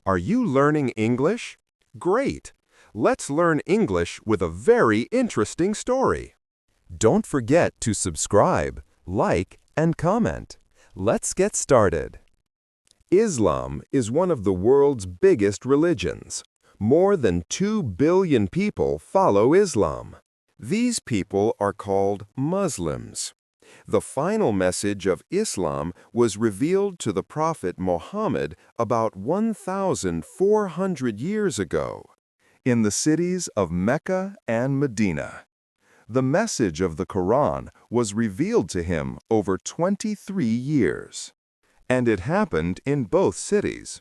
Are you learning English? Great! Let's learn English with a very interesting story. Don't forget to subscribe, like, and comment. Let's get started. Islam is one of the world's biggest religions. More than 2 billion people follow Islam. These people are called Muslims. The final message of Islam was revealed to the Prophet Muhammad about 1,400 years ago, in the cities of Mecca and Medina. The message of the Quran was revealed to him over 23 years. And it happened in both cities.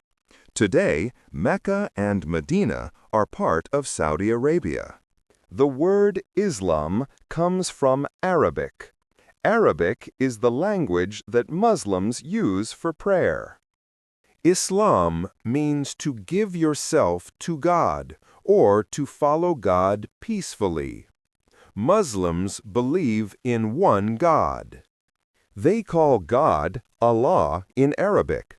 Today, Mecca and Medina are part of Saudi Arabia. The word Islam comes from Arabic. Arabic is the language that Muslims use for prayer. Islam means to give yourself to God or to follow God peacefully. Muslims believe in one God. They call God Allah in Arabic.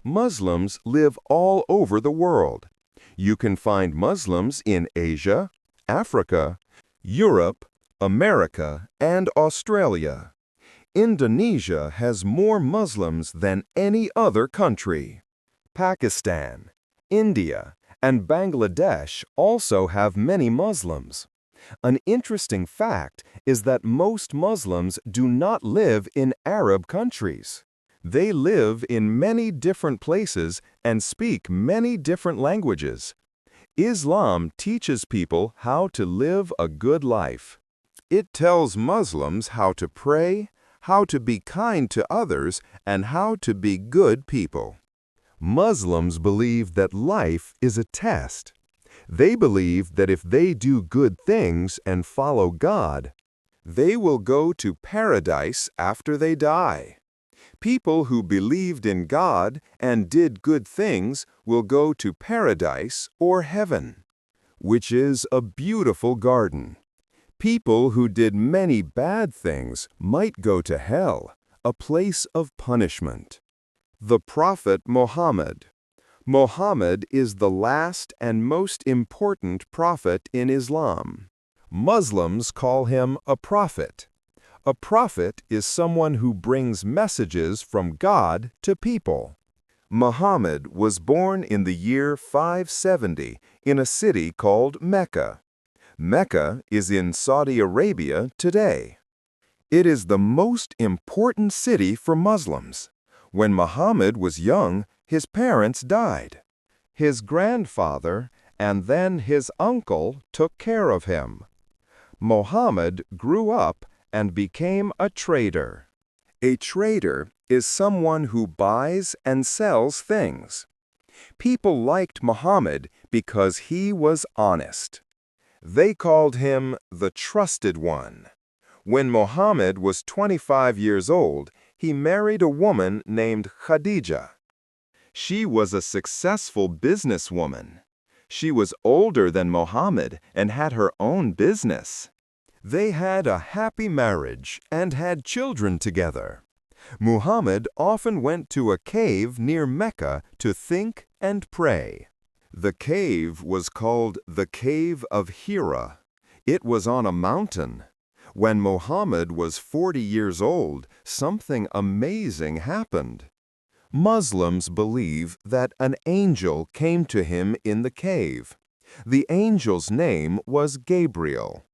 Muslims live all over the world. You can find Muslims in Asia, Africa, Europe, America, and Australia. Indonesia has more Muslims than any other country. Pakistan, India, and Bangladesh also have many Muslims. An interesting fact is that most Muslims do not live in Arab countries. They live in many different places and speak many different languages. Islam teaches people how to live a good life. It tells Muslims how to pray, how to be kind to others, and how to be good people. Muslims believe that life is a test. They believe that if they do good things and follow God, they will go to paradise after they die. People who believed in God and did good things will go to paradise or heaven, which is a beautiful garden. People who did many bad things might go to hell, a place of punishment. The Prophet Muhammad. Muhammad is the last and most important prophet in Islam. Muslims call him a prophet. A prophet is someone who brings messages from God to people. Muhammad was born in the year 570 in a city called Mecca. Mecca is in Saudi Arabia today. It is the most important city for Muslims. When Muhammad was young, his parents died. His grandfather and then his uncle took care of him. Muhammad grew up and became a trader. A trader is someone who buys and sells things. People liked Muhammad because he was honest. They called him the Trusted One. When Muhammad was 25 years old, he married a woman named Khadija. She was a successful businesswoman. She was older than Muhammad and had her own business. They had a happy marriage and had children together. Muhammad often went to a cave near Mecca to think and pray. The cave was called the Cave of Hira. It was on a mountain. When Muhammad was 40 years old, something amazing happened. Muslims believe that an angel came to him in the cave. The angel's name was Gabriel.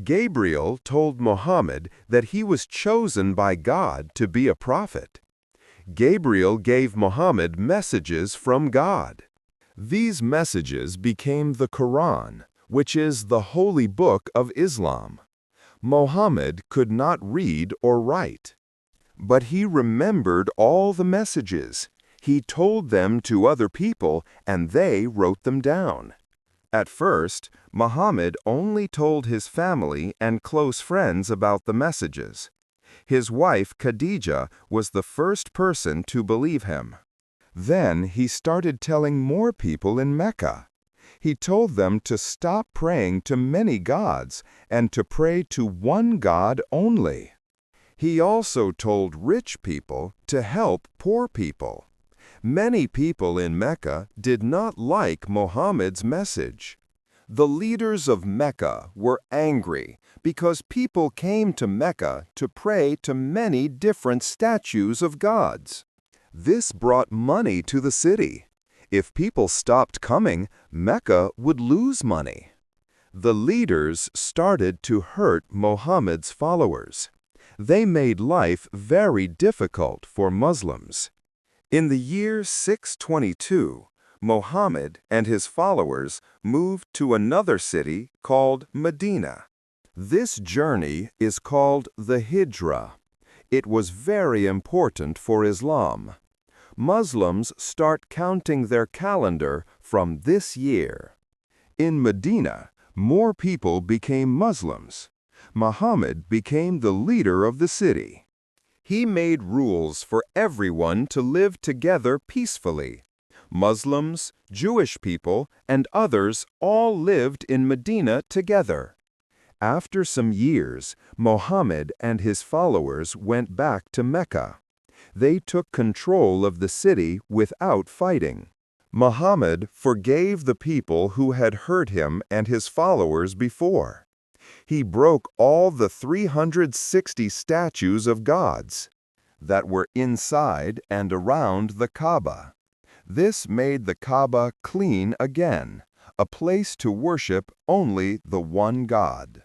Gabriel told Muhammad that he was chosen by God to be a prophet. Gabriel gave Muhammad messages from God. These messages became the Quran, which is the holy book of Islam. Muhammad could not read or write, but he remembered all the messages. He told them to other people, and they wrote them down. At first, Muhammad only told his family and close friends about the messages. His wife, Khadija, was the first person to believe him. Then he started telling more people in Mecca. He told them to stop praying to many gods and to pray to one God only. He also told rich people to help poor people. Many people in Mecca did not like Muhammad's message. The leaders of Mecca were angry because people came to Mecca to pray to many different statues of gods. This brought money to the city. If people stopped coming, Mecca would lose money. The leaders started to hurt Muhammad's followers. They made life very difficult for Muslims. In the year 622, Muhammad and his followers moved to another city called Medina. This journey is called the Hijra. It was very important for Islam. Muslims start counting their calendar from this year. In Medina, more people became Muslims. Muhammad became the leader of the city. He made rules for everyone to live together peacefully. Muslims, Jewish people, and others all lived in Medina together. After some years, Muhammad and his followers went back to Mecca. They took control of the city without fighting. Muhammad forgave the people who had hurt him and his followers before. He broke all the 360 statues of gods that were inside and around the Kaaba. This made the Kaaba clean again, a place to worship only the one God.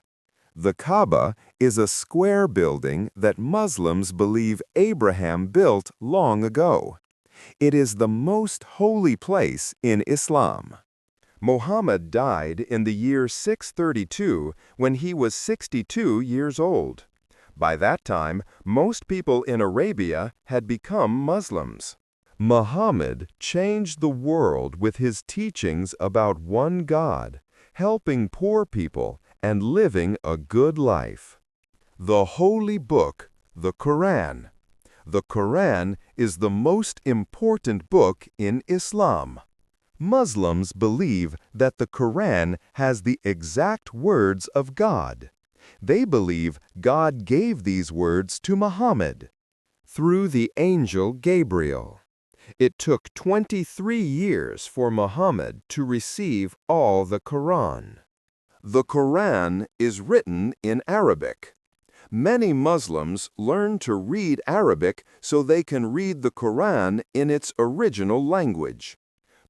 The Kaaba is a square building that Muslims believe Abraham built long ago. It is the most holy place in Islam. Muhammad died in the year 632 when he was 62 years old. By that time, most people in Arabia had become Muslims. Muhammad changed the world with his teachings about one God, helping poor people, and living a good life. The Holy Book, the Quran. The Quran is the most important book in Islam. Muslims believe that the Quran has the exact words of God. They believe God gave these words to Muhammad through the angel Gabriel. It took 23 years for Muhammad to receive all the Quran. The Quran is written in Arabic. Many Muslims learn to read Arabic so they can read the Quran in its original language.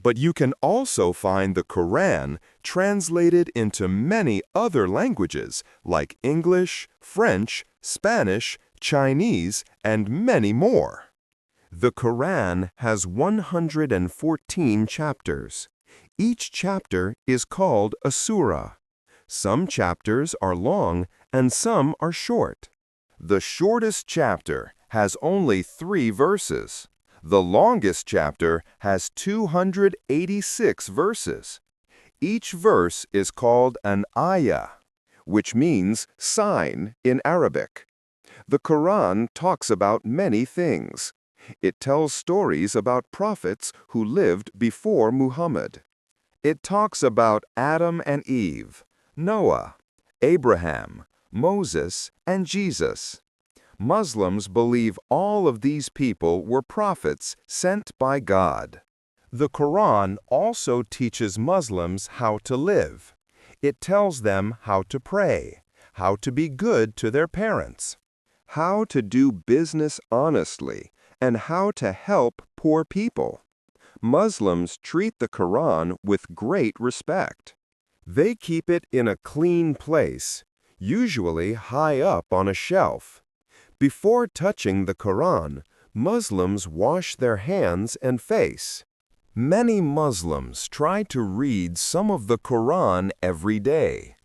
But you can also find the Quran translated into many other languages like English, French, Spanish, Chinese, and many more. The Quran has 114 chapters. Each chapter is called a surah. Some chapters are long and some are short. The shortest chapter has only 3 verses. The longest chapter has 286 verses. Each verse is called an ayah, which means sign in Arabic. The Quran talks about many things. It tells stories about prophets who lived before Muhammad. It talks about Adam and Eve, Noah, Abraham, Moses, and Jesus. Muslims believe all of these people were prophets sent by God. The Quran also teaches Muslims how to live. It tells them how to pray, how to be good to their parents, how to do business honestly, and how to help poor people. Muslims treat the Quran with great respect. They keep it in a clean place, usually high up on a shelf. Before touching the Quran, Muslims wash their hands and face. Many Muslims try to read some of the Quran every day.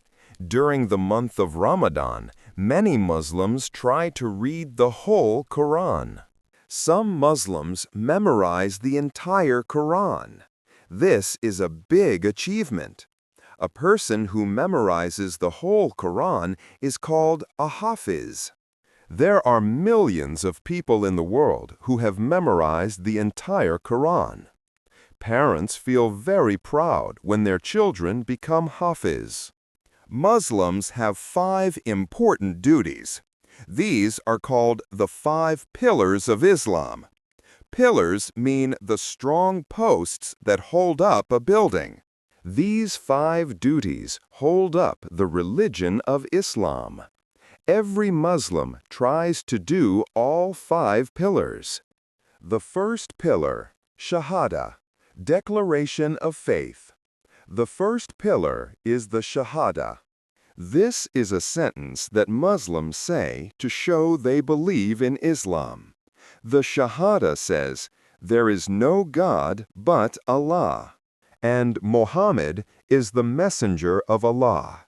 During the month of Ramadan, many Muslims try to read the whole Quran. Some Muslims memorize the entire Quran. This is a big achievement. A person who memorizes the whole Quran is called a hafiz. There are millions of people in the world who have memorized the entire Quran. Parents feel very proud when their children become hafiz. Muslims have 5 important duties. These are called the 5 pillars of Islam. Pillars mean the strong posts that hold up a building. These 5 duties hold up the religion of Islam. Every Muslim tries to do all 5 pillars. The first pillar, Shahada, declaration of faith. The first pillar is the Shahada. This is a sentence that Muslims say to show they believe in Islam. The Shahada says, "There is no God but Allah," and Muhammad is the messenger of Allah.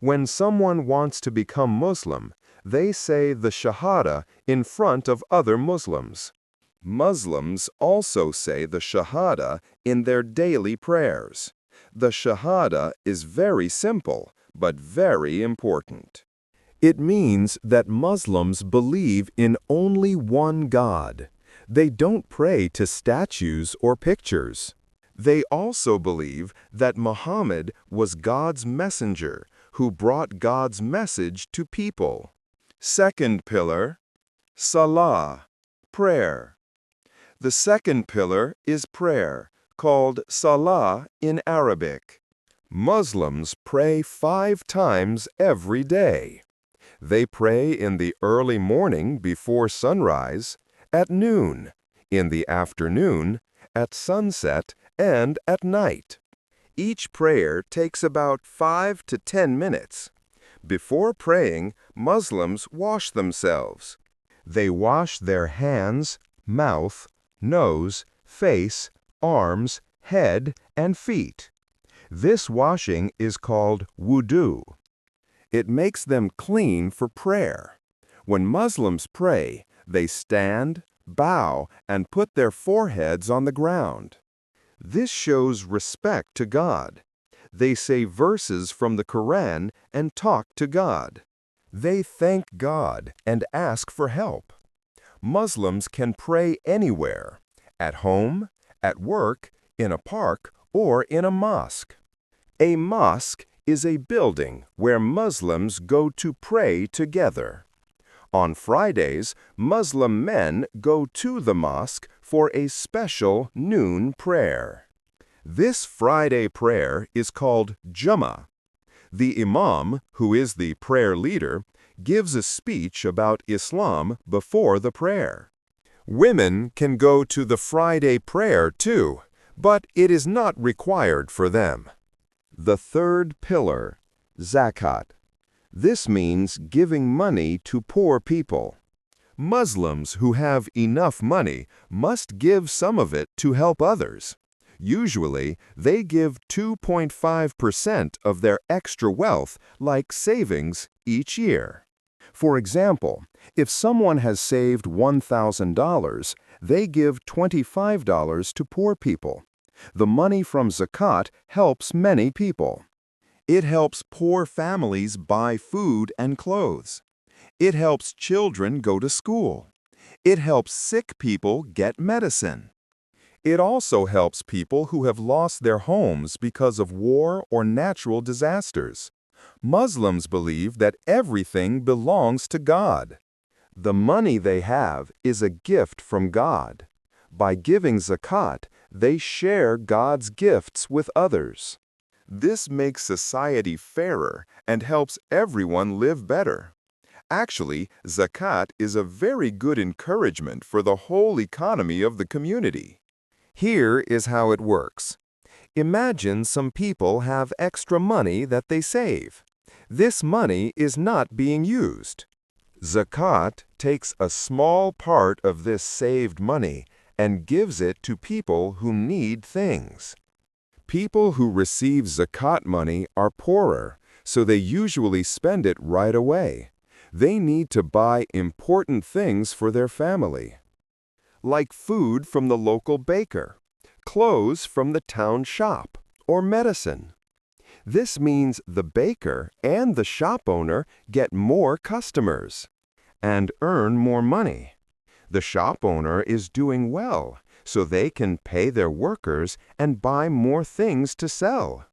When someone wants to become Muslim, they say the Shahada in front of other Muslims. Muslims also say the Shahada in their daily prayers. The Shahada is very simple, but very important. It means that Muslims believe in only one God. They don't pray to statues or pictures. They also believe that Muhammad was God's messenger who brought God's message to people. Second pillar, Salah, prayer. The second pillar is prayer, called Salah in Arabic. Muslims pray 5 times every day. They pray in the early morning before sunrise, at noon, in the afternoon, at sunset, and at night. Each prayer takes about 5 to 10 minutes. Before praying, Muslims wash themselves. They wash their hands, mouth, nose, face, arms, head, and feet. This washing is called wudu. It makes them clean for prayer. When Muslims pray, they stand, bow, and put their foreheads on the ground. This shows respect to God. They say verses from the Quran and talk to God. They thank God and ask for help. Muslims can pray anywhere, at home, at work, in a park, or in a mosque. A mosque is a building where Muslims go to pray together. On Fridays, Muslim men go to the mosque for a special noon prayer. This Friday prayer is called Jummah. The Imam, who is the prayer leader, gives a speech about Islam before the prayer. Women can go to the Friday prayer too, but it is not required for them. The third pillar, Zakat. This means giving money to poor people. Muslims who have enough money must give some of it to help others. Usually, they give 2.5% of their extra wealth, like savings, each year. For example, if someone has saved $1,000, they give $25 to poor people. The money from Zakat helps many people. It helps poor families buy food and clothes. It helps children go to school. It helps sick people get medicine. It also helps people who have lost their homes because of war or natural disasters. Muslims believe that everything belongs to God. The money they have is a gift from God. By giving zakat, they share God's gifts with others. This makes society fairer and helps everyone live better. Actually, zakat is a very good encouragement for the whole economy of the community. Here is how it works. Imagine some people have extra money that they save. This money is not being used. Zakat takes a small part of this saved money and gives it to people who need things. People who receive zakat money are poorer, so they usually spend it right away. They need to buy important things for their family, like food from the local baker, clothes from the town shop, or medicine. This means the baker and the shop owner get more customers and earn more money. The shop owner is doing well, so they can pay their workers and buy more things to sell.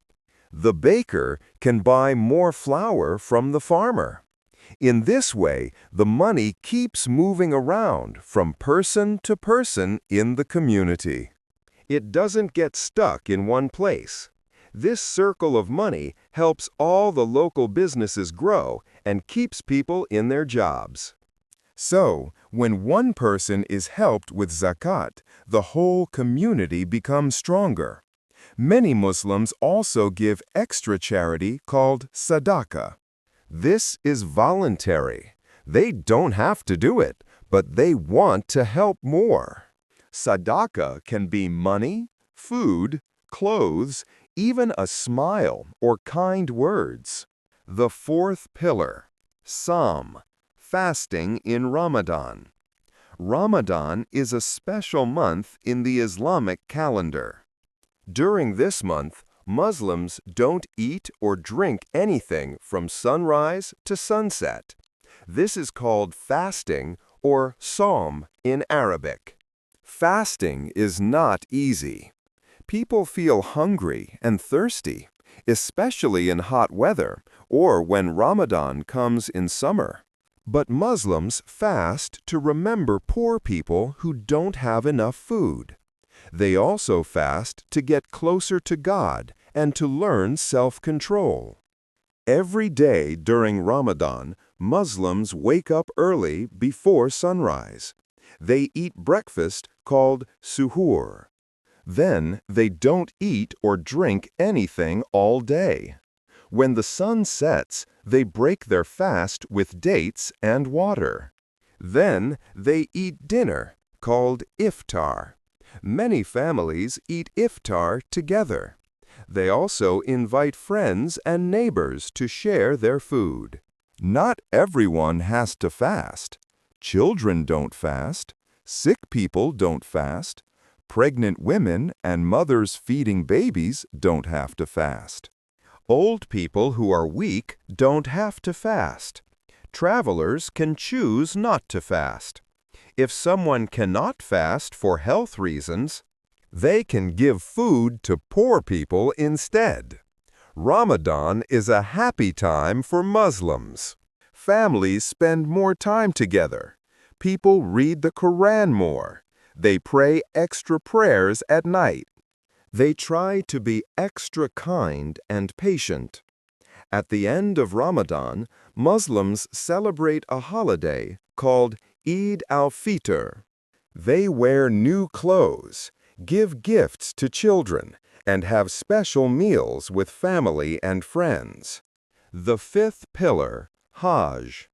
The baker can buy more flour from the farmer. In this way, the money keeps moving around from person to person in the community. It doesn't get stuck in one place. This circle of money helps all the local businesses grow and keeps people in their jobs. So, when one person is helped with zakat, the whole community becomes stronger. Many Muslims also give extra charity called sadaqah. This is voluntary. They don't have to do it, but they want to help more. Sadaqah can be money, food, clothes, even a smile or kind words. The fourth pillar, Sawm, fasting in Ramadan. Ramadan is a special month in the Islamic calendar. During this month, Muslims don't eat or drink anything from sunrise to sunset. This is called fasting or Sawm in Arabic. Fasting is not easy. People feel hungry and thirsty, especially in hot weather or when Ramadan comes in summer. But Muslims fast to remember poor people who don't have enough food. They also fast to get closer to God and to learn self-control. Every day during Ramadan, Muslims wake up early before sunrise. They eat breakfast called suhoor. Then they don't eat or drink anything all day. When the sun sets, they break their fast with dates and water. Then they eat dinner called iftar. Many families eat iftar together. They also invite friends and neighbors to share their food. Not everyone has to fast. Children don't fast. Sick people don't fast. Pregnant women and mothers feeding babies don't have to fast. Old people who are weak don't have to fast. Travelers can choose not to fast. If someone cannot fast for health reasons, they can give food to poor people instead. Ramadan is a happy time for Muslims. Families spend more time together. People read the Quran more. They pray extra prayers at night. They try to be extra kind and patient. At the end of Ramadan, Muslims celebrate a holiday called Eid al-Fitr. They wear new clothes, give gifts to children, and have special meals with family and friends. The fifth pillar, Hajj.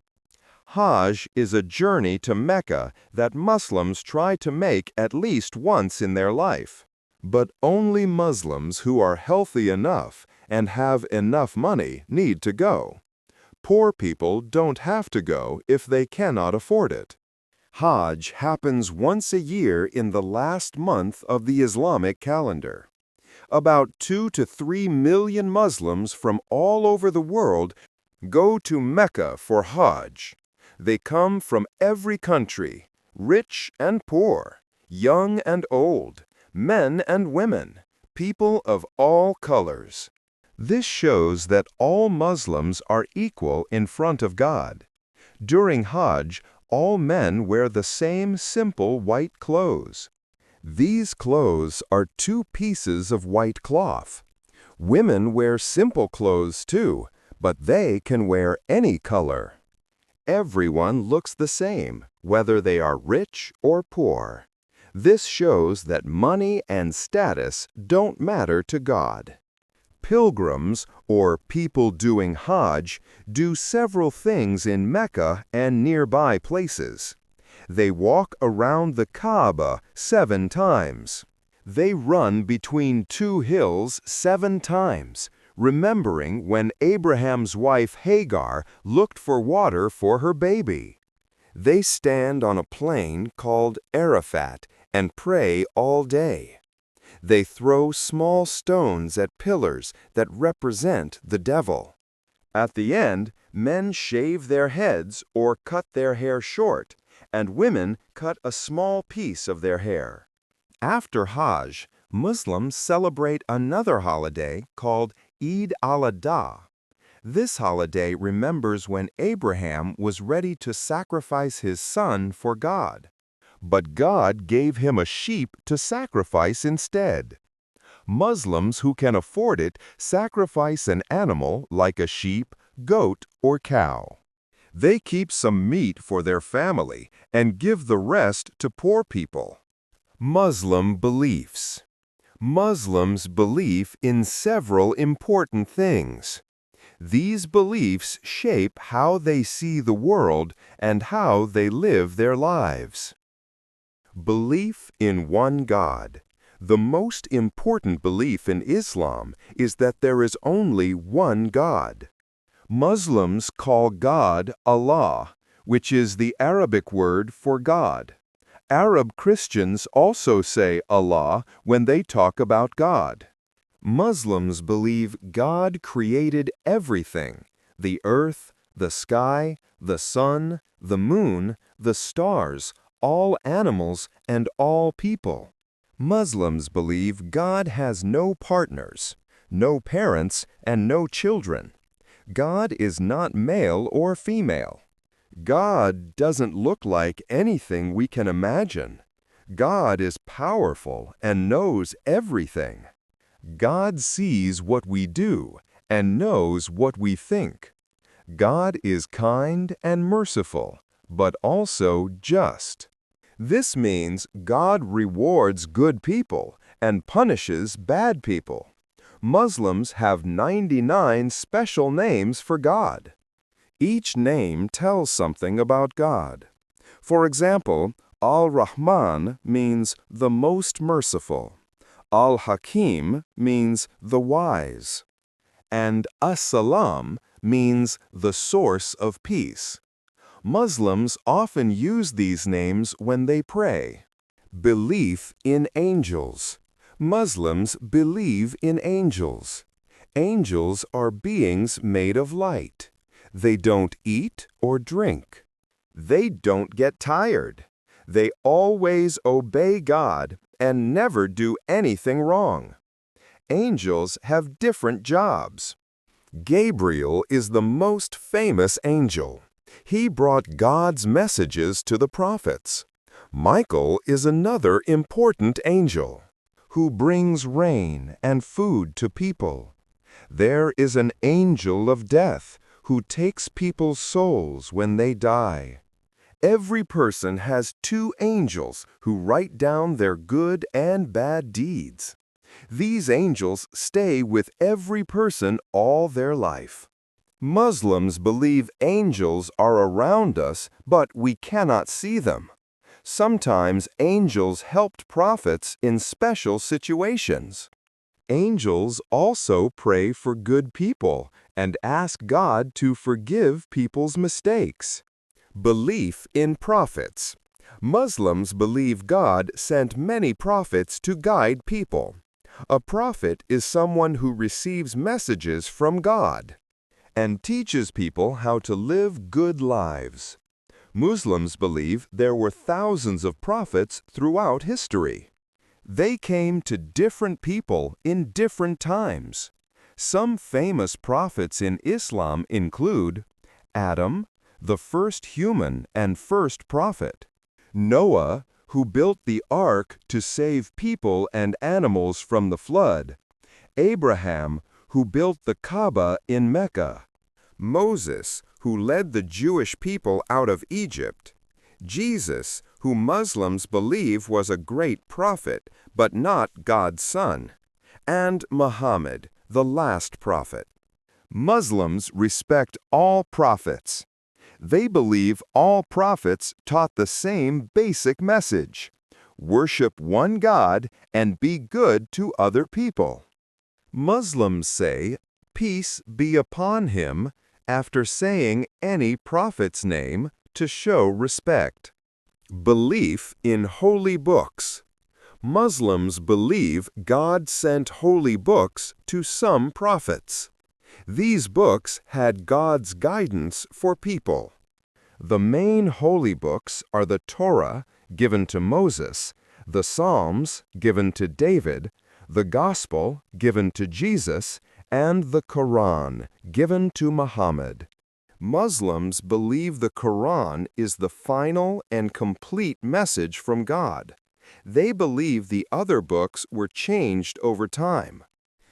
Hajj is a journey to Mecca that Muslims try to make at least once in their life. But only Muslims who are healthy enough and have enough money need to go. Poor people don't have to go if they cannot afford it. Hajj happens once a year in the last month of the Islamic calendar. About 2 to 3 million Muslims from all over the world go to Mecca for Hajj. They come from every country, rich and poor, young and old, men and women, people of all colors. This shows that all Muslims are equal in front of God. During Hajj, all men wear the same simple white clothes. These clothes are 2 pieces of white cloth. Women wear simple clothes too, but they can wear any color. Everyone looks the same, whether they are rich or poor. This shows that money and status don't matter to God. Pilgrims, or people doing Hajj, do several things in Mecca and nearby places. They walk around the Kaaba 7 times. They run between 2 hills 7 times, remembering when Abraham's wife Hagar looked for water for her baby. They stand on a plain called Arafat and pray all day. They throw small stones at pillars that represent the devil. At the end, men shave their heads or cut their hair short, and women cut a small piece of their hair. After Hajj, Muslims celebrate another holiday called Eid al-Adha. This holiday remembers when Abraham was ready to sacrifice his son for God. But God gave him a sheep to sacrifice instead. Muslims who can afford it sacrifice an animal like a sheep, goat, or cow. They keep some meat for their family and give the rest to poor people. Muslim beliefs. Muslims believe in several important things. These beliefs shape how they see the world and how they live their lives. Belief in one God. The most important belief in Islam is that there is only one God. Muslims call God Allah, which is the Arabic word for God. Arab Christians also say Allah when they talk about God. Muslims believe God created everything: the earth, the sky, the sun, the moon, the stars, all animals, and all people. Muslims believe God has no partners, no parents, and no children. God is not male or female. God doesn't look like anything we can imagine. God is powerful and knows everything. God sees what we do and knows what we think. God is kind and merciful, but also just. This means God rewards good people and punishes bad people. Muslims have 99 special names for God. Each name tells something about God. For example, Al-Rahman means the most merciful. Al-Hakim means the wise. And As-Salam means the source of peace. Muslims often use these names when they pray. Belief in angels. Muslims believe in angels. Angels are beings made of light. They don't eat or drink. They don't get tired. They always obey God and never do anything wrong. Angels have different jobs. Gabriel is the most famous angel. He brought God's messages to the prophets. Michael is another important angel who brings rain and food to people. There is an angel of death who takes people's souls when they die. Every person has two angels who write down their good and bad deeds. These angels stay with every person all their life. Muslims believe angels are around us, but we cannot see them. Sometimes angels helped prophets in special situations. Angels also pray for good people and ask God to forgive people's mistakes. Belief in prophets. Muslims believe God sent many prophets to guide people. A prophet is someone who receives messages from God and teaches people how to live good lives. Muslims believe there were thousands of prophets throughout history. They came to different people in different times. Some famous prophets in Islam include Adam, the first human and first prophet; Noah, who built the ark to save people and animals from the flood; Abraham, who built the Kaaba in Mecca; Moses, who led the Jewish people out of Egypt; Jesus, who Muslims believe was a great prophet, but not God's son; and Muhammad, the last prophet. Muslims respect all prophets. They believe all prophets taught the same basic message: worship one God and be good to other people. Muslims say, "Peace be upon him," after saying any prophet's name to show respect. Belief in holy books. Muslims believe God sent holy books to some prophets. These books had God's guidance for people. The main holy books are the Torah, given to Moses, the Psalms, given to David, the Gospel, given to Jesus, and the Quran given to Muhammad. Muslims believe the Quran is the final and complete message from God. They believe the other books were changed over time.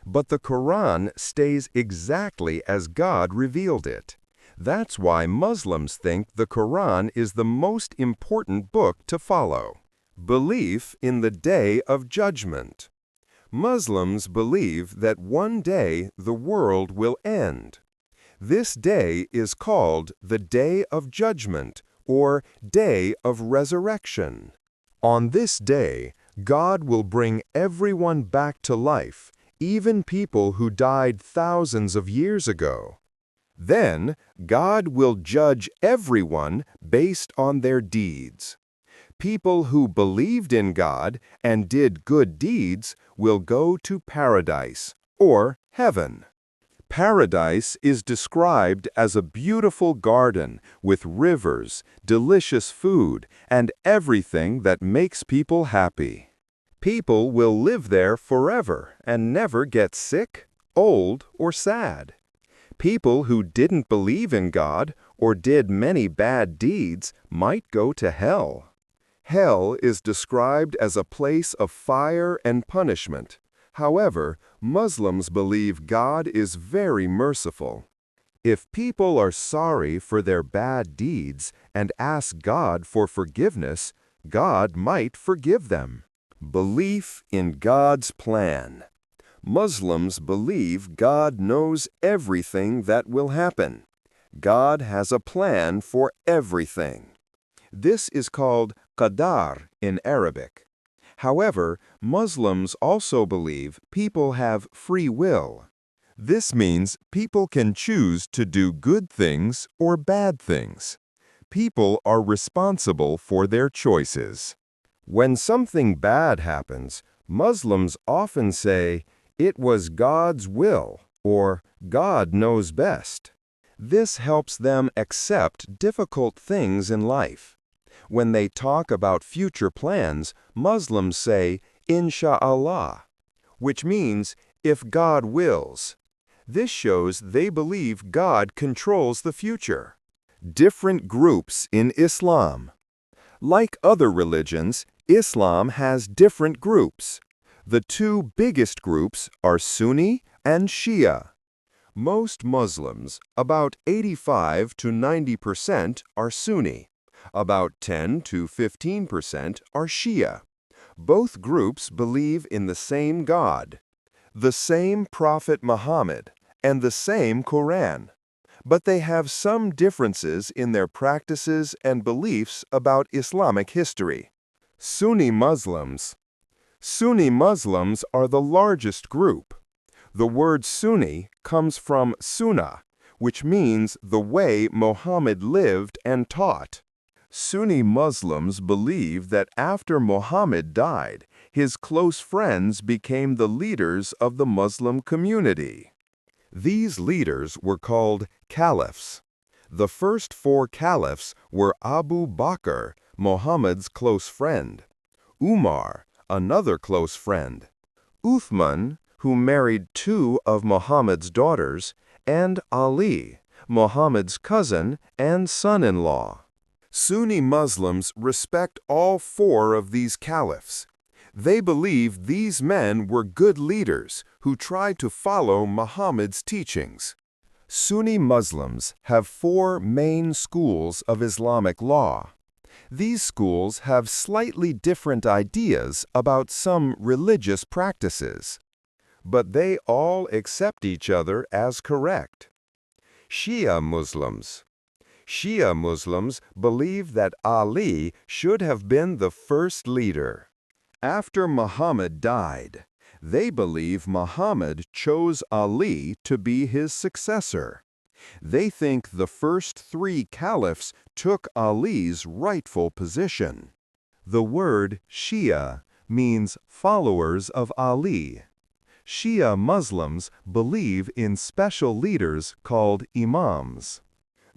But the Quran stays exactly as God revealed it. That's why Muslims think the Quran is the most important book to follow. Belief in the Day of Judgment. Muslims believe that one day the world will end. This day is called the Day of Judgment or Day of Resurrection. On this day, God will bring everyone back to life, even people who died thousands of years ago. Then, God will judge everyone based on their deeds. People who believed in God and did good deeds will go to paradise, or heaven. Paradise is described as a beautiful garden with rivers, delicious food, and everything that makes people happy. People will live there forever and never get sick, old, or sad. People who didn't believe in God or did many bad deeds might go to hell. Hell is described as a place of fire and punishment. However, Muslims believe God is very merciful. If people are sorry for their bad deeds and ask God for forgiveness, God might forgive them. Belief in God's plan. Muslims believe God knows everything that will happen. God has a plan for everything. This is called qadar in Arabic. However, Muslims also believe people have free will. This means people can choose to do good things or bad things. People are responsible for their choices. When something bad happens, Muslims often say, "It was God's will," or "God knows best." This helps them accept difficult things in life. When they talk about future plans, Muslims say, "Insha'Allah," which means, "if God wills." This shows they believe God controls the future. Different groups in Islam. Like other religions, Islam has different groups. The two biggest groups are Sunni and Shia. Most Muslims, about 85 to 90%, are Sunni. About 10 to 15% are Shia. Both groups believe in the same God, the same Prophet Muhammad, and the same Quran. But they have some differences in their practices and beliefs about Islamic history. Sunni Muslims. Sunni Muslims are the largest group. The word Sunni comes from Sunnah, which means the way Muhammad lived and taught. Sunni Muslims believe that after Muhammad died, his close friends became the leaders of the Muslim community. These leaders were called caliphs. The first four caliphs were Abu Bakr, Muhammad's close friend; Umar, another close friend; Uthman, who married two of Muhammad's daughters; and Ali, Muhammad's cousin and son-in-law. Sunni Muslims respect all four of these caliphs. They believe these men were good leaders who tried to follow Muhammad's teachings. Sunni Muslims have four main schools of Islamic law. These schools have slightly different ideas about some religious practices, but they all accept each other as correct. Shia Muslims. Shia Muslims believe that Ali should have been the first leader. After Muhammad died, they believe Muhammad chose Ali to be his successor. They think the first three caliphs took Ali's rightful position. The word Shia means followers of Ali. Shia Muslims believe in special leaders called imams.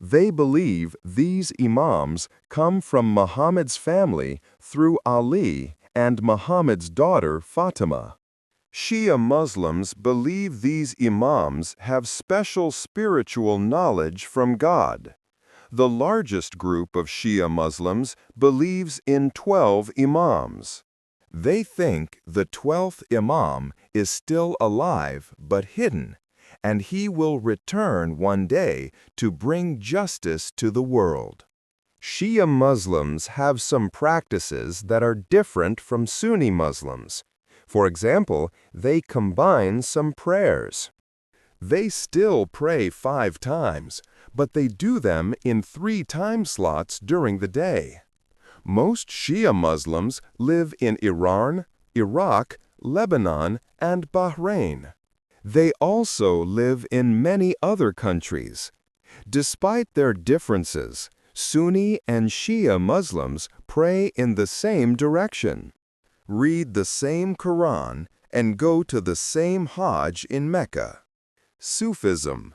They believe these imams come from Muhammad's family through Ali and Muhammad's daughter Fatima. Shia Muslims believe these imams have special spiritual knowledge from God. The largest group of Shia Muslims believes in 12 imams. They think the 12th imam is still alive but hidden, and he will return one day to bring justice to the world. Shia Muslims have some practices that are different from Sunni Muslims. For example, they combine some prayers. They still pray 5 times, but they do them in 3 time slots during the day. Most Shia Muslims live in Iran, Iraq, Lebanon, and Bahrain. They also live in many other countries. Despite their differences, Sunni and Shia Muslims pray in the same direction, read the same Quran, and go to the same Hajj in Mecca. Sufism.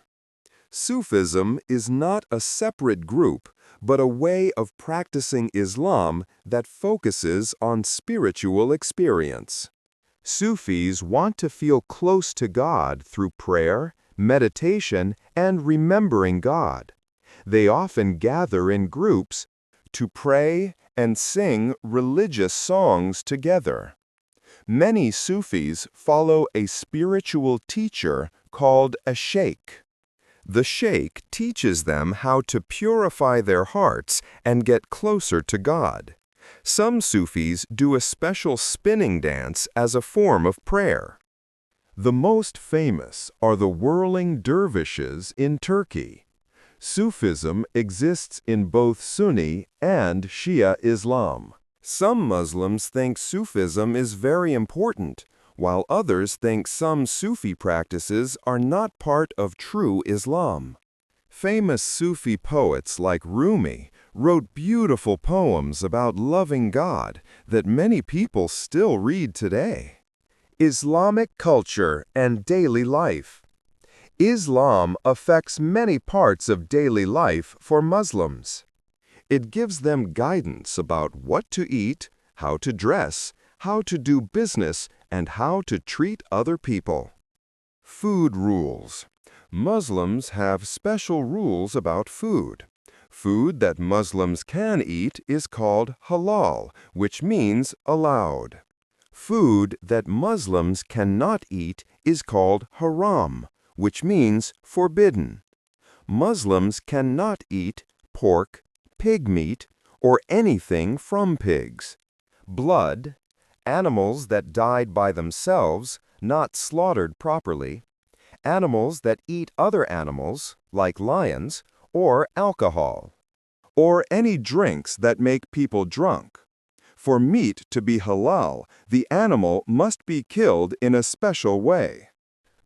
Sufism is not a separate group, but a way of practicing Islam that focuses on spiritual experience. Sufis want to feel close to God through prayer, meditation, and remembering God. They often gather in groups to pray and sing religious songs together. Many Sufis follow a spiritual teacher called a sheikh. The sheikh teaches them how to purify their hearts and get closer to God. Some Sufis do a special spinning dance as a form of prayer. The most famous are the whirling dervishes in Turkey. Sufism exists in both Sunni and Shia Islam. Some Muslims think Sufism is very important, while others think some Sufi practices are not part of true Islam. Famous Sufi poets like Rumi wrote beautiful poems about loving God that many people still read today. Islamic culture and daily life. Islam affects many parts of daily life for Muslims. It gives them guidance about what to eat, how to dress, how to do business, and how to treat other people. Food rules. Muslims have special rules about food. Food that Muslims can eat is called halal, which means allowed. Food that Muslims cannot eat is called haram, which means forbidden. Muslims cannot eat pork, pig meat, or anything from pigs. Blood, animals that died by themselves, not slaughtered properly, animals that eat other animals, like lions, or alcohol, or any drinks that make people drunk. For meat to be halal, the animal must be killed in a special way.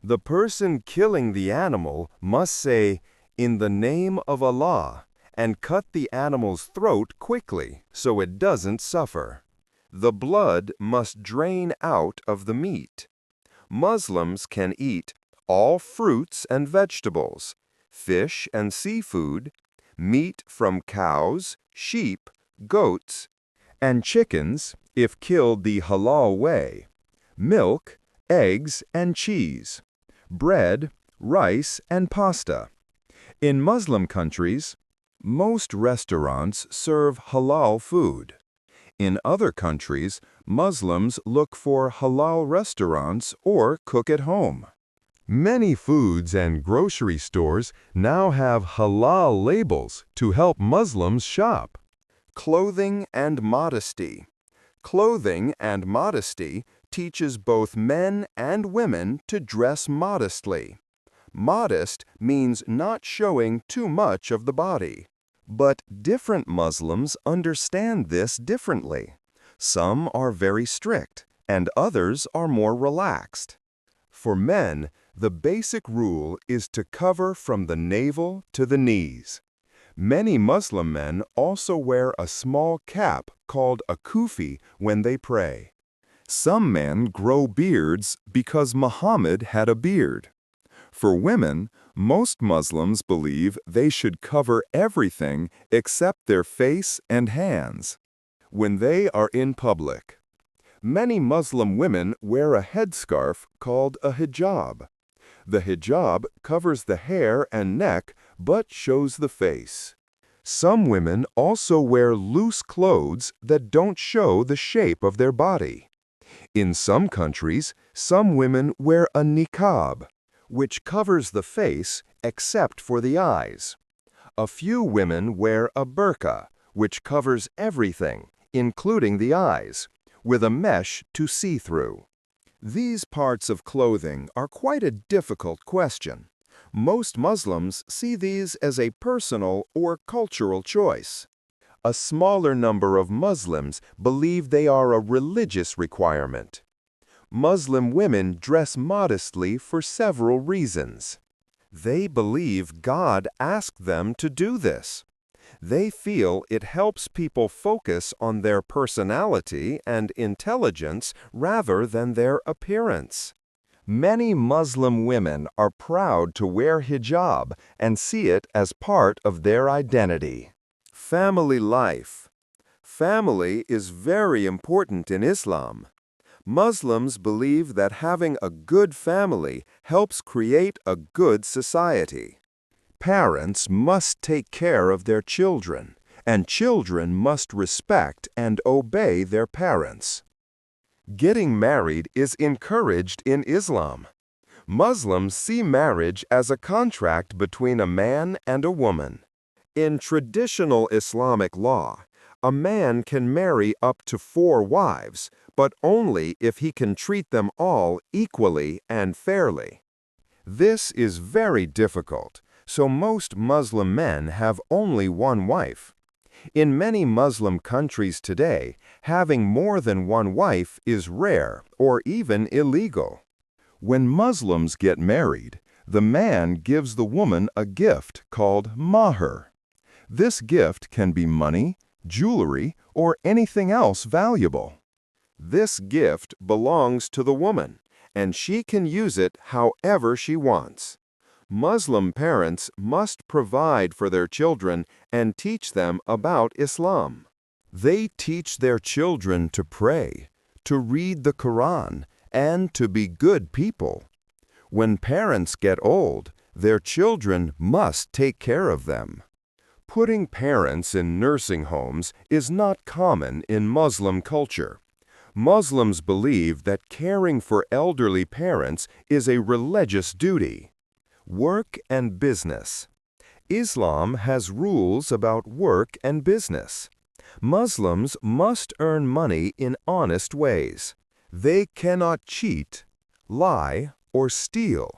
The person killing the animal must say, "In the name of Allah," and cut the animal's throat quickly so it doesn't suffer. The blood must drain out of the meat. Muslims can eat all fruits and vegetables, fish and seafood, meat from cows, sheep, goats, and chickens if killed the halal way, milk, eggs, and cheese, bread, rice, and pasta. In Muslim countries, most restaurants serve halal food. In other countries, Muslims look for halal restaurants or cook at home. Many foods and grocery stores now have halal labels to help Muslims shop. Clothing and modesty. Clothing and modesty teaches both men and women to dress modestly. Modest means not showing too much of the body. But different Muslims understand this differently. Some are very strict, and others are more relaxed. For men, the basic rule is to cover from the navel to the knees. Many Muslim men also wear a small cap called a kufi when they pray. Some men grow beards because Muhammad had a beard. For women, most Muslims believe they should cover everything except their face and hands when they are in public. Many Muslim women wear a headscarf called a hijab. The hijab covers the hair and neck but shows the face. Some women also wear loose clothes that don't show the shape of their body. In some countries, some women wear a niqab, which covers the face except for the eyes. A few women wear a burqa, which covers everything, including the eyes, with a mesh to see through. These parts of clothing are quite a difficult question. Most Muslims see these as a personal or cultural choice. A smaller number of Muslims believe they are a religious requirement. Muslim women dress modestly for several reasons. They believe God asked them to do this. They feel it helps people focus on their personality and intelligence rather than their appearance. Many Muslim women are proud to wear hijab and see it as part of their identity. Family life. Family is very important in Islam. Muslims believe that having a good family helps create a good society. Parents must take care of their children, and children must respect and obey their parents. Getting married is encouraged in Islam. Muslims see marriage as a contract between a man and a woman. In traditional Islamic law, a man can marry up to 4 wives, but only if he can treat them all equally and fairly. This is very difficult, so most Muslim men have only one wife. In many Muslim countries today, having more than one wife is rare or even illegal. When Muslims get married, the man gives the woman a gift called mahr. This gift can be money, jewelry, or anything else valuable. This gift belongs to the woman, and she can use it however she wants. Muslim parents must provide for their children and teach them about Islam. They teach their children to pray, to read the Quran, and to be good people. When parents get old, their children must take care of them. Putting parents in nursing homes is not common in Muslim culture. Muslims believe that caring for elderly parents is a religious duty. Work and business. Islam has rules about work and business. Muslims must earn money in honest ways. They cannot cheat, lie, or steal.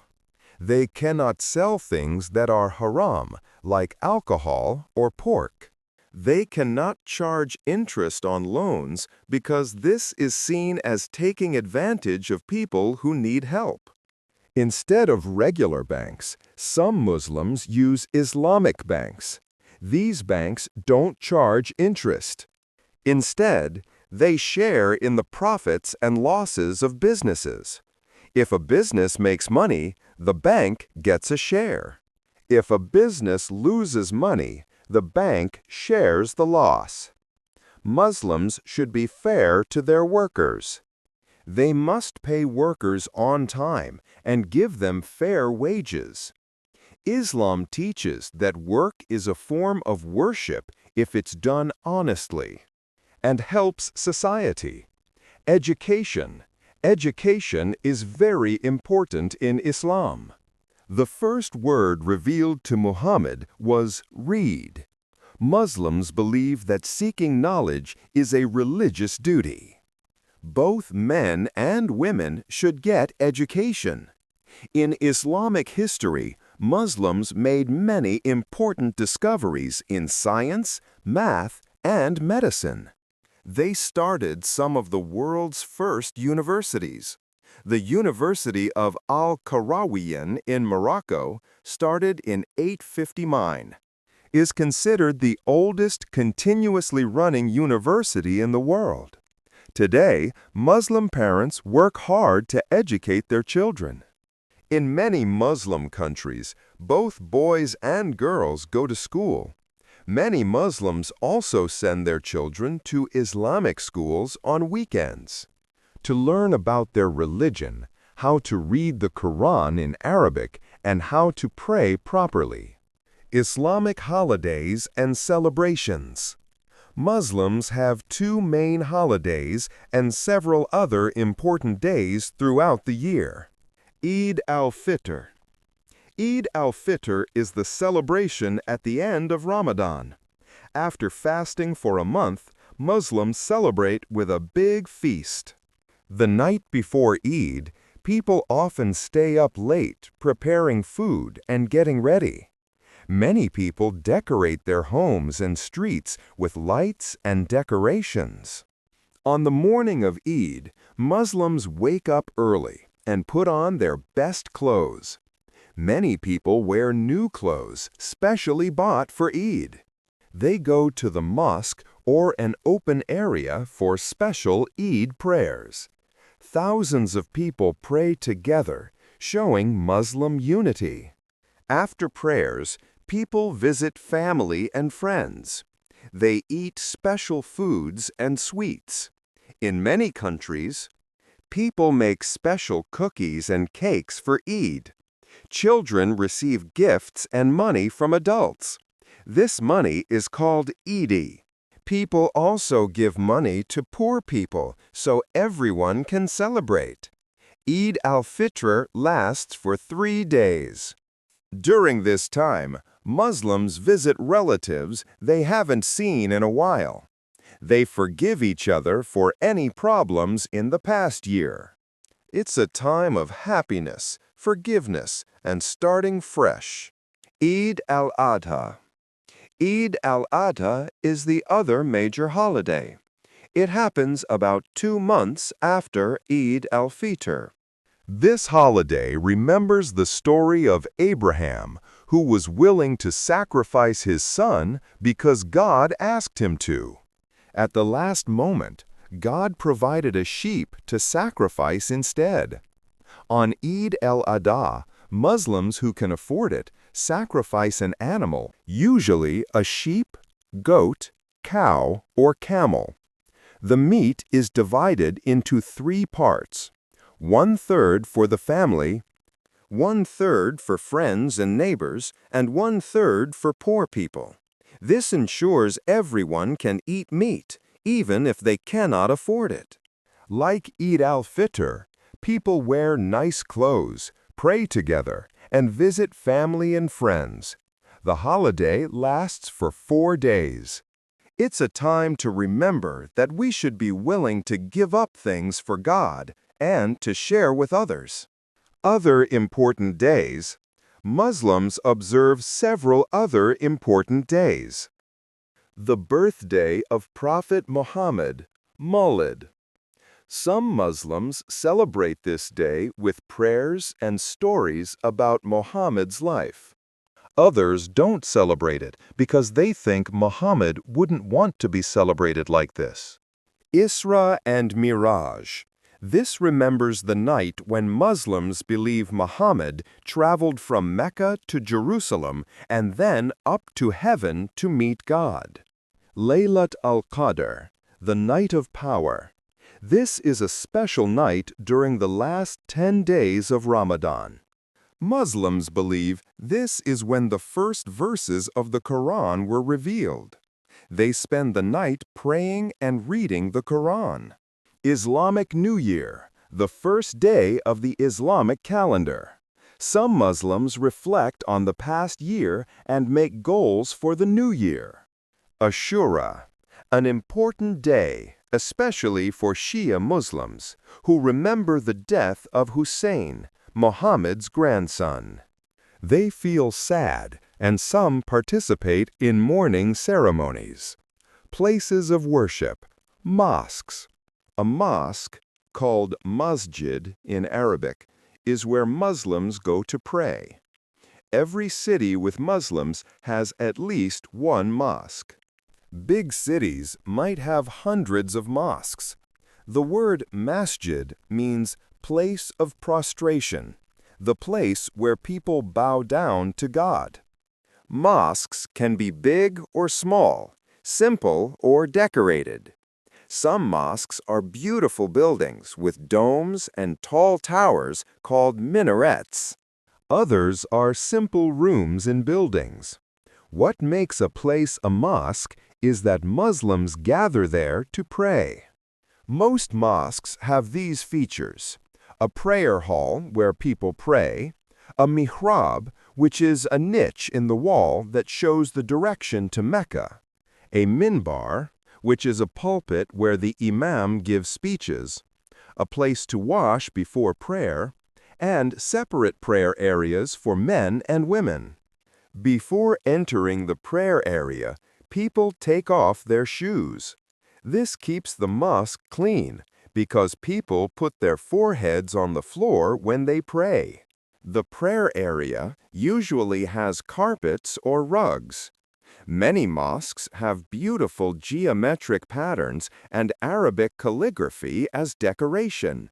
They cannot sell things that are haram, like alcohol or pork. They cannot charge interest on loans because this is seen as taking advantage of people who need help. Instead of regular banks, some Muslims use Islamic banks. These banks don't charge interest. Instead, they share in the profits and losses of businesses. If a business makes money, the bank gets a share. If a business loses money, the bank shares the loss. Muslims should be fair to their workers. They must pay workers on time and give them fair wages. Islam teaches that work is a form of worship if it's done honestly, and helps society. Education. Education is very important in Islam. The first word revealed to Muhammad was read. Muslims believe that seeking knowledge is a religious duty. Both men and women should get education. In Islamic history, Muslims made many important discoveries in science, math, and medicine. They started some of the world's first universities. The University of Al-Qarawiyyin in Morocco, started in 859, is considered the oldest continuously running university in the world. Today, Muslim parents work hard to educate their children. In many Muslim countries, both boys and girls go to school. Many Muslims also send their children to Islamic schools on weekends. to learn about their religion, how to read the Quran in Arabic, and how to pray properly. Islamic holidays and celebrations. Muslims have two main holidays and several other important days throughout the year. Eid al-Fitr. Eid al-Fitr is the celebration at the end of Ramadan. After fasting for a month, Muslims celebrate with a big feast. The night before Eid, people often stay up late preparing food and getting ready. Many people decorate their homes and streets with lights and decorations. On the morning of Eid, Muslims wake up early and put on their best clothes. Many people wear new clothes, specially bought for Eid. They go to the mosque or an open area for special Eid prayers. Thousands of people pray together, showing Muslim unity. After prayers, people visit family and friends. They eat special foods and sweets. In many countries, people make special cookies and cakes for Eid. Children receive gifts and money from adults. This money is called Eid. People also give money to poor people so everyone can celebrate. Eid al-Fitr lasts for 3 days. During this time, Muslims visit relatives they haven't seen in a while. They forgive each other for any problems in the past year. It's a time of happiness, forgiveness, and starting fresh. Eid al-Adha. Eid al-Adha is the other major holiday. It happens about 2 months after Eid al-Fitr. This holiday remembers the story of Abraham, who was willing to sacrifice his son because God asked him to. At the last moment, God provided a sheep to sacrifice instead. On Eid al-Adha, Muslims who can afford it sacrifice an animal, usually a sheep, goat, cow, or camel. The meat is divided into 3 parts. 1/3 for the family, 1/3 for friends and neighbors, and 1/3 for poor people. This ensures everyone can eat meat, even if they cannot afford it. Like Eid al-Fitr, people wear nice clothes, pray together, and visit family and friends. The holiday lasts for 4 days. It's a time to remember that we should be willing to give up things for God and to share with others. Other important days. Muslims observe several other important days. The birthday of Prophet Muhammad, Mawlid. Some Muslims celebrate this day with prayers and stories about Muhammad's life. Others don't celebrate it because they think Muhammad wouldn't want to be celebrated like this. Isra and Miraj. This remembers the night when Muslims believe Muhammad traveled from Mecca to Jerusalem and then up to heaven to meet God. Laylat al-Qadr, the night of power. This is a special night during the last 10 days of Ramadan. Muslims believe this is when the first verses of the Quran were revealed. They spend the night praying and reading the Quran. Islamic New Year, the first day of the Islamic calendar. Some Muslims reflect on the past year and make goals for the new year. Ashura, an important day, especially for Shia Muslims, who remember the death of Hussein, Muhammad's grandson. They feel sad, and some participate in mourning ceremonies. Places of worship, mosques. A mosque, called masjid in Arabic, is where Muslims go to pray. Every city with Muslims has at least one mosque. Big cities might have hundreds of mosques. The word masjid means place of prostration, the place where people bow down to God. Mosques can be big or small, simple or decorated. Some mosques are beautiful buildings with domes and tall towers called minarets. Others are simple rooms in buildings. What makes a place a mosque is that Muslims gather there to pray. Most mosques have these features: a prayer hall where people pray, a mihrab, which is a niche in the wall that shows the direction to Mecca, a minbar, which is a pulpit where the imam gives speeches, a place to wash before prayer, and separate prayer areas for men and women. Before entering the prayer area, people take off their shoes. This keeps the mosque clean because people put their foreheads on the floor when they pray. The prayer area usually has carpets or rugs. Many mosques have beautiful geometric patterns and Arabic calligraphy as decoration.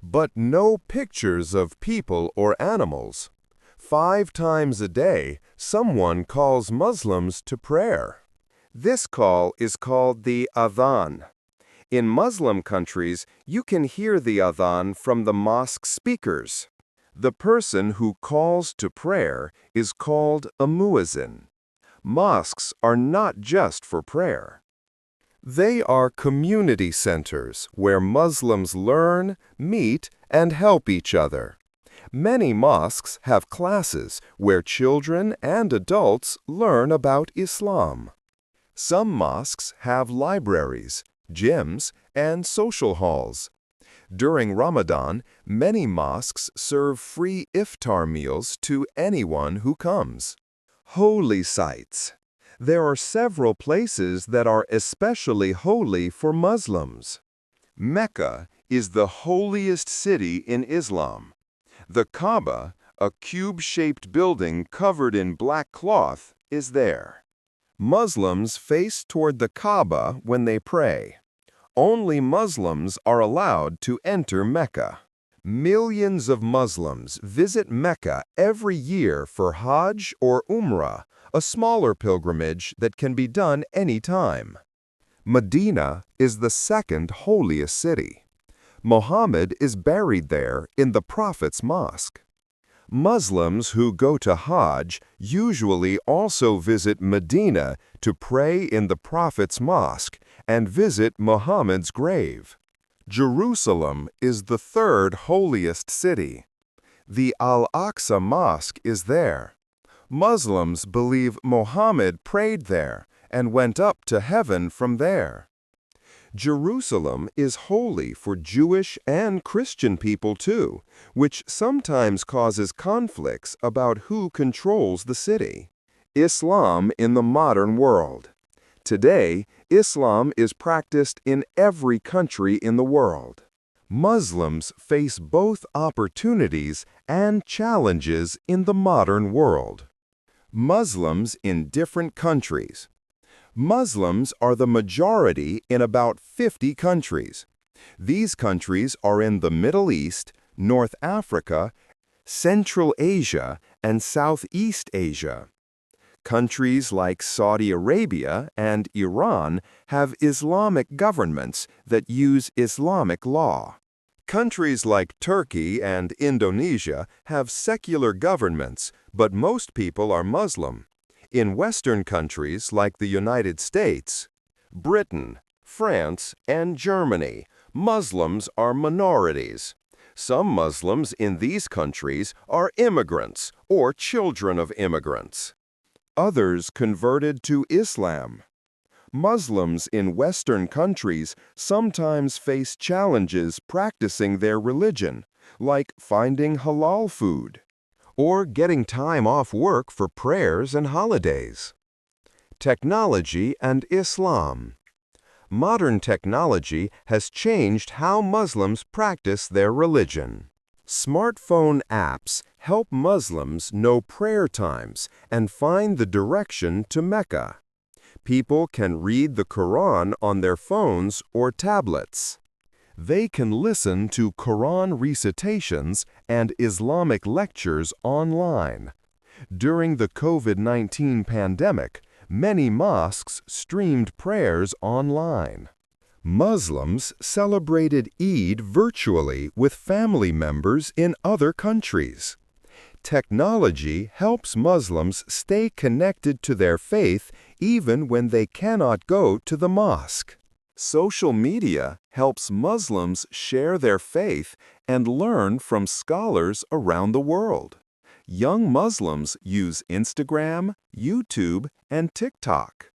But no pictures of people or animals. 5 times a day, someone calls Muslims to prayer. This call is called the adhan. In Muslim countries, you can hear the adhan from the mosque speakers. The person who calls to prayer is called a muezzin. Mosques are not just for prayer. They are community centers where Muslims learn, meet, and help each other. Many mosques have classes where children and adults learn about Islam. Some mosques have libraries, gyms, and social halls. During Ramadan, many mosques serve free iftar meals to anyone who comes. Holy sites. There are several places that are especially holy for Muslims. Mecca is the holiest city in Islam. The Kaaba, a cube-shaped building covered in black cloth, is there. Muslims face toward the Kaaba when they pray. Only Muslims are allowed to enter Mecca. Millions of Muslims visit Mecca every year for Hajj or Umrah, a smaller pilgrimage that can be done anytime. Medina is the second holiest city. Muhammad is buried there in the Prophet's mosque. Muslims who go to Hajj usually also visit Medina to pray in the Prophet's mosque and visit Muhammad's grave. Jerusalem is the third holiest city. The Al-Aqsa Mosque is there. Muslims believe Muhammad prayed there and went up to heaven from there. Jerusalem is holy for Jewish and Christian people too, which sometimes causes conflicts about who controls the city. Islam in the modern world. Today, Islam is practiced in every country in the world. Muslims face both opportunities and challenges in the modern world. Muslims in different countries. Muslims are the majority in about 50 countries. These countries are in the Middle East, North Africa, Central Asia, and Southeast Asia. Countries like Saudi Arabia and Iran have Islamic governments that use Islamic law. Countries like Turkey and Indonesia have secular governments, but most people are Muslim. In Western countries like the United States, Britain, France, and Germany, Muslims are minorities. Some Muslims in these countries are immigrants or children of immigrants. Others converted to Islam. Muslims in Western countries sometimes face challenges practicing their religion, like finding halal food, or getting time off work for prayers and holidays. Technology and Islam. Modern technology has changed how Muslims practice their religion. Smartphone apps help Muslims know prayer times and find the direction to Mecca. People can read the Quran on their phones or tablets. They can listen to Quran recitations and Islamic lectures online. During the COVID-19 pandemic, many mosques streamed prayers online. Muslims celebrated Eid virtually with family members in other countries. Technology helps Muslims stay connected to their faith even when they cannot go to the mosque. Social media helps Muslims share their faith and learn from scholars around the world. Young Muslims use Instagram, YouTube, and TikTok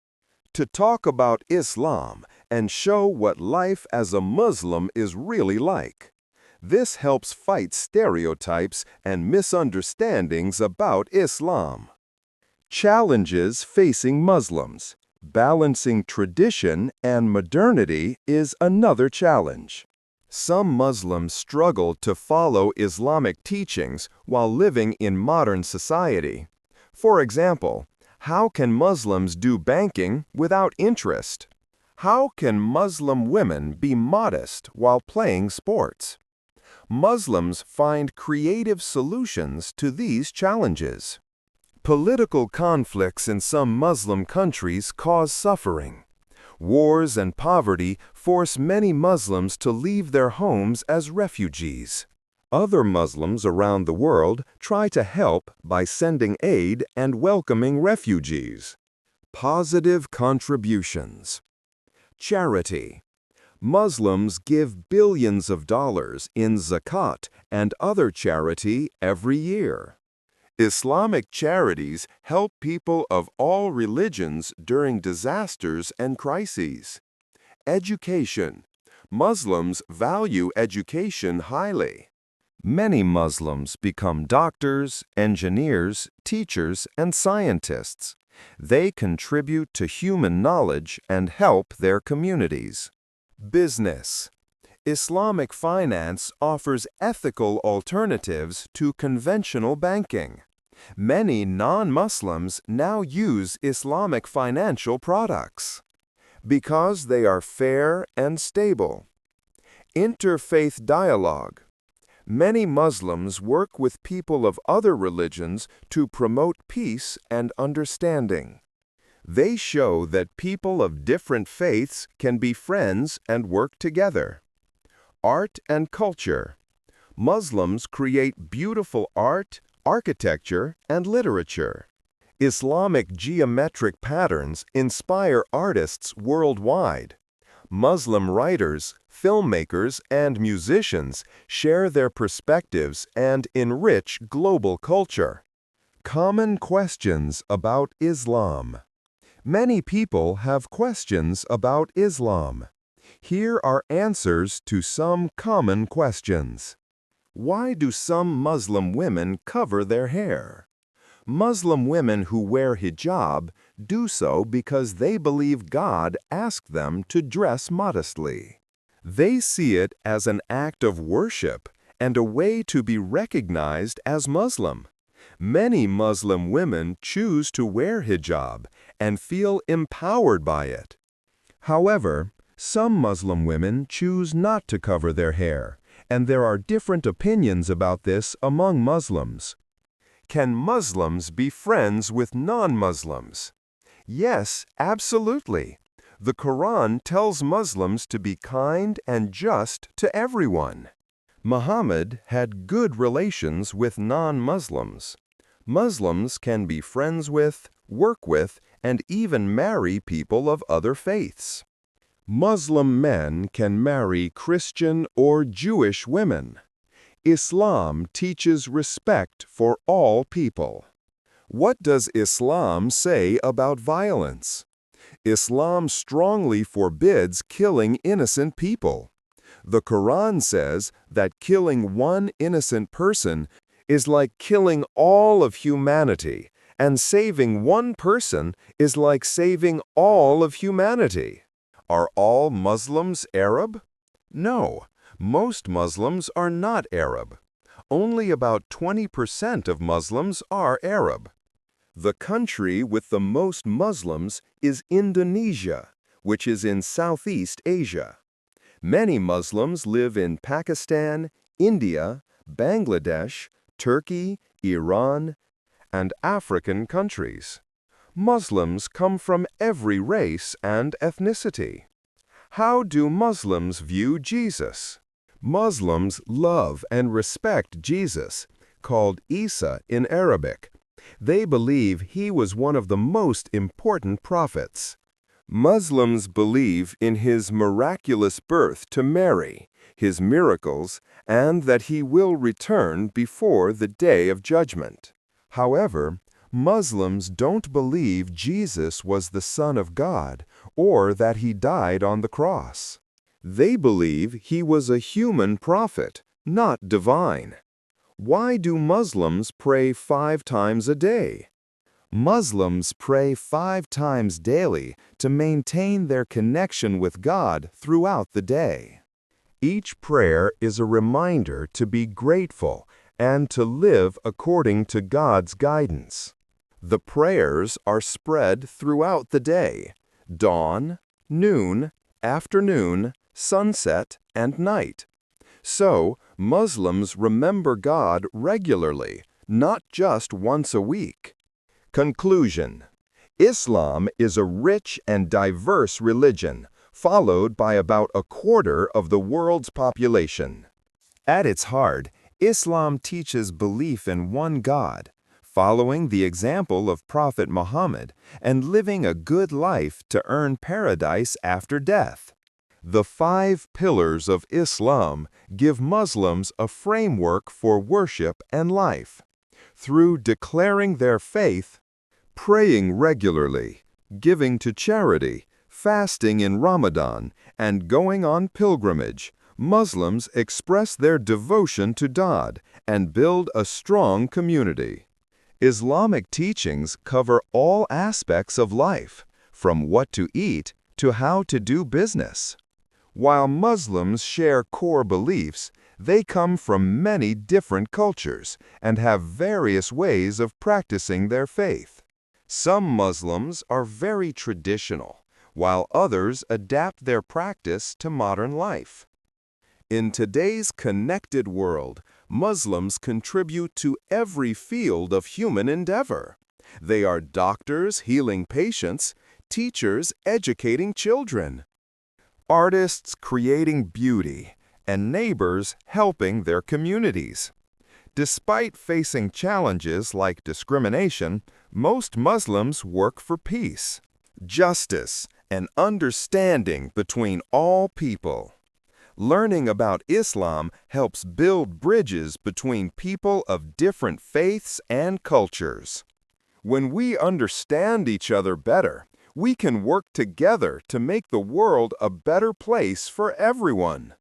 to talk about Islam and show what life as a Muslim is really like. This helps fight stereotypes and misunderstandings about Islam. Challenges facing Muslims. Balancing tradition and modernity is another challenge. Some Muslims struggle to follow Islamic teachings while living in modern society. For example, how can Muslims do banking without interest? How can Muslim women be modest while playing sports? Muslims find creative solutions to these challenges. Political conflicts in some Muslim countries cause suffering. Wars and poverty force many Muslims to leave their homes as refugees. Other Muslims around the world try to help by sending aid and welcoming refugees. Positive contributions. Charity. Muslims give billions of dollars in zakat and other charity every year. Islamic charities help people of all religions during disasters and crises. Education. Muslims value education highly. Many Muslims become doctors, engineers, teachers, and scientists. They contribute to human knowledge and help their communities. Business. Islamic finance offers ethical alternatives to conventional banking. Many non-Muslims now use Islamic financial products because they are fair and stable. Interfaith dialogue. Many Muslims work with people of other religions to promote peace and understanding. They show that people of different faiths can be friends and work together. Art and culture. Muslims create beautiful art, architecture, and literature. Islamic geometric patterns inspire artists worldwide. Muslim writers, filmmakers, and musicians share their perspectives and enrich global culture. Common questions about Islam. Many people have questions about Islam. Here are answers to some common questions. Why do some Muslim women cover their hair? Muslim women who wear hijab do so because they believe God asked them to dress modestly. They see it as an act of worship and a way to be recognized as Muslim. Many Muslim women choose to wear hijab and feel empowered by it. However, some Muslim women choose not to cover their hair, and there are different opinions about this among Muslims. Can Muslims be friends with non-Muslims? Yes, absolutely. The Quran tells Muslims to be kind and just to everyone. Muhammad had good relations with non-Muslims. Muslims can be friends with, work with, and even marry people of other faiths. Muslim men can marry Christian or Jewish women. Islam teaches respect for all people. What does Islam say about violence? Islam strongly forbids killing innocent people. The Quran says that killing one innocent person is like killing all of humanity, and saving one person is like saving all of humanity. Are all Muslims Arab? No, most Muslims are not Arab. Only about 20% of Muslims are Arab. The country with the most Muslims is Indonesia, which is in Southeast Asia. Many Muslims live in Pakistan, India, Bangladesh, Turkey, Iran, and African countries. Muslims come from every race and ethnicity. How do Muslims view Jesus? Muslims love and respect Jesus, called Isa in Arabic. They believe he was one of the most important prophets. Muslims believe in his miraculous birth to Mary, his miracles, and that he will return before the day of judgment. However, Muslims don't believe Jesus was the Son of God or that he died on the cross. They believe he was a human prophet, not divine. Why do Muslims pray 5 times a day? Muslims pray 5 times daily to maintain their connection with God throughout the day. Each prayer is a reminder to be grateful and to live according to God's guidance. The prayers are spread throughout the day: dawn, noon, afternoon, sunset, and night. So, Muslims remember God regularly, not just once a week. Conclusion: Islam is a rich and diverse religion, followed by about a quarter of the world's population. At its heart, Islam teaches belief in one God, following the example of Prophet Muhammad, and living a good life to earn paradise after death. The 5 pillars of Islam give Muslims a framework for worship and life. Through declaring their faith, praying regularly, giving to charity, fasting in Ramadan, and going on pilgrimage, Muslims express their devotion to God and build a strong community. Islamic teachings cover all aspects of life, from what to eat to how to do business. While Muslims share core beliefs, they come from many different cultures and have various ways of practicing their faith. Some Muslims are very traditional, while others adapt their practice to modern life. In today's connected world, Muslims contribute to every field of human endeavor. They are doctors healing patients, teachers educating children, artists creating beauty, and neighbors helping their communities. Despite facing challenges like discrimination, most Muslims work for peace, justice, and understanding between all people. Learning about Islam helps build bridges between people of different faiths and cultures. When we understand each other better, we can work together to make the world a better place for everyone.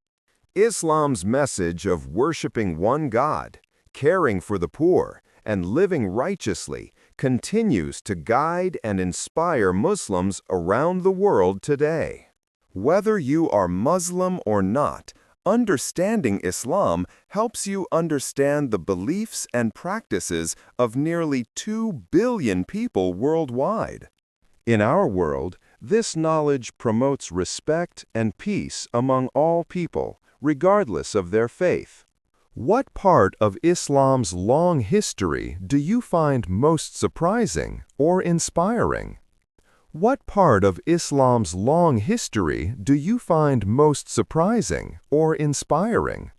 Islam's message of worshiping one God, caring for the poor, and living righteously continues to guide and inspire Muslims around the world today. Whether you are Muslim or not, understanding Islam helps you understand the beliefs and practices of nearly 2 billion people worldwide. In our world, this knowledge promotes respect and peace among all people, regardless of their faith. What part of Islam's long history do you find most surprising or inspiring? What part of Islam's long history do you find most surprising or inspiring?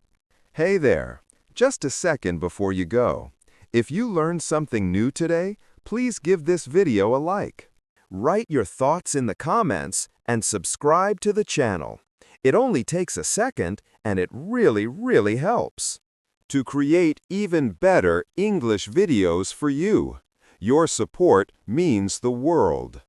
Hey there, just a second before you go. If you learned something new today, please give this video a like. Write your thoughts in the comments and subscribe to the channel. It only takes a second and it really helps to create even better English videos for you. Your support means the world.